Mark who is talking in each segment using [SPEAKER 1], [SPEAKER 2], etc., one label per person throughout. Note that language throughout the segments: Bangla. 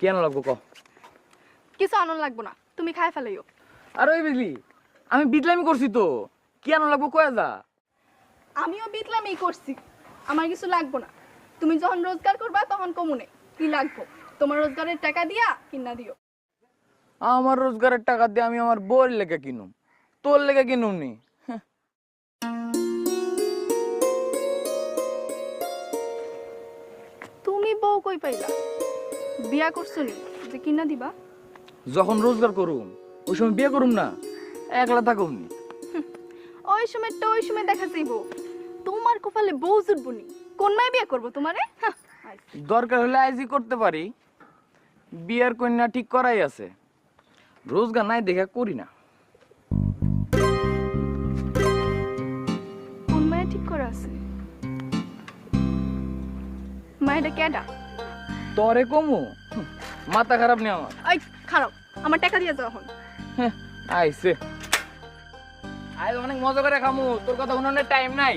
[SPEAKER 1] কেন লাগবো ক?
[SPEAKER 2] কিছু আনন্দ লাগবো না, তুমি খাই ফেলাইও।
[SPEAKER 1] আর ওই বুঝলি আমি বিদলামি করছি তো, কেন লাগবো কয়ে যা।
[SPEAKER 2] আমিও বিতলামি করছি, আমার কিছু লাগবো না। তুমি যখন রোজগার করবা তখন কমুনে কি লাগবো, তোমার রোজগারের টাকা দিয়া কিনা দিও।
[SPEAKER 1] আমার রোজগারের টাকা দিয়ে আমি আমার বউয়ের লেগে কিনুম, তোর লেগে কিনুম নি।
[SPEAKER 2] তুমি বউ কই পাইলা? বিয়া করছো নি যে কিনা দিবা?
[SPEAKER 1] যখন রোজগার করুম ওই সময় বিয়ে করুম না, একলা থাকুম নি।
[SPEAKER 2] ওই সময়টা ওই সময় দেখা যাইব, তোমার কপালে বউ জুটবো নি। কোন মায় বিয়ে করবো তোমারে?
[SPEAKER 1] দরকার হলে আইজি করতে পারি, বিয়ের কন্যা ঠিক করাই আছে, রোজগার নাই দেখা করি না।
[SPEAKER 2] কোন মায় ঠিক করা আছে? মায়েরা কেডা?
[SPEAKER 1] তরে কমু, মাথা খারাপ নেই আমার।
[SPEAKER 2] ওই খারাপ, আমার টাকা দিয়ে যাও এখন।
[SPEAKER 1] আইসে আজ অনেক মজা করে খামু, তোর কথা শুনানোর টাইম নাই।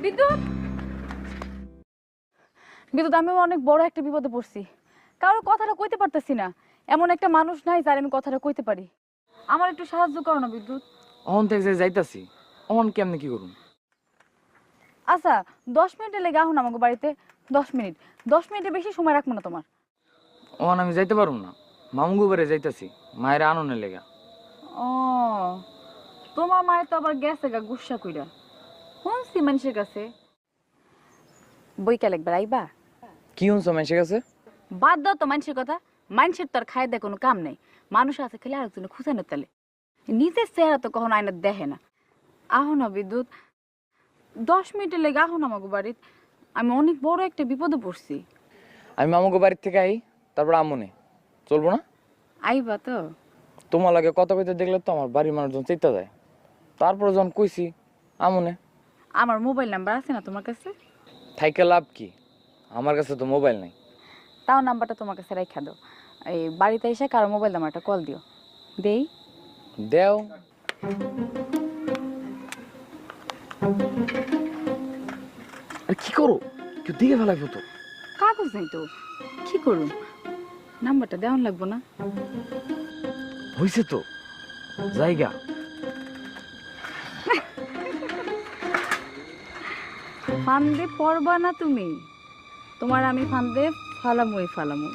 [SPEAKER 3] বিদ্যুৎ, বিদ্যুৎ, আমি অনেক বড় একটা বিপদে পড়ছি। কারো কথাটা কইতে পারতেছি না, এমন একটা মানুষ নাই যার আমি কথাটা কইতে পারি। আমার একটু সাহায্য করো না বিদ্যুৎ।
[SPEAKER 1] অহন থেকে যাইতাছি, অহন কেমনে কি করুম?
[SPEAKER 3] আচ্ছা 10 মিনিটের লেগে আহুন আমাকে বাড়িতে। 10 মিনিট, 10 মিনিটের বেশি সময় রাখবো না তোমার।
[SPEAKER 1] অহন আমি যাইতে পারুম না, মামুগো বাড়ি যাইতাছি মায়ের আননের লেগা।
[SPEAKER 3] ও, তোমার মায়ের তো আবার গেছে গা গুসা কইরা, শুনছি মানুষের কাছে। বইকাল একবার আইবা?
[SPEAKER 1] কি শুনছো মানুষের কাছে?
[SPEAKER 3] বাদ দাও তো মানুষের কথা, মানুষের তো আর খায় দেয় কোনো কাম নেই। মানুষ আছে খেলে আরেকজনে খুঁজানো তালে, নিজের চেহারা তো কখনো আয়না দেখে না। আহো না বিদ্যুৎ, 10 মিনিটের লেগে আহো না আমাকে বাড়িতে। আমি অনেক বড় একটা বিপদে পড়ছি।
[SPEAKER 1] আমি মামুগো বাড়ির থেকে আই, তারপর আমনে চলবো না?
[SPEAKER 3] আইবা তো?
[SPEAKER 1] তোমার লাগে কথা কইতে দেখলে তো আমার বাড়ির মানুষজন চিন্তা যায়, তারপর যখন কইছি আমনে।
[SPEAKER 3] আমার মোবাইল নাম্বার আছে না তোমার কাছে?
[SPEAKER 1] থাইকে লাভ কি, আমার কাছে তো মোবাইল নাই।
[SPEAKER 3] তাও নাম্বারটা তোমার কাছে রাইখা দাও, এই বাড়িতে এসে কারো মোবাইল নাম্বারটা কল দিও। দেই?
[SPEAKER 1] দেও। আর কি করো, কেউ দিকে ফেলাই তো।
[SPEAKER 3] কাগজ নেই তো, কি করুন? নাম্বারটা দেওয়ান লাগবো না?
[SPEAKER 1] হইছে তো জায়গা।
[SPEAKER 3] ফান্দে পড়বা না তুমি, তোমার আমি ফান্দে ফালামুই ফালামু।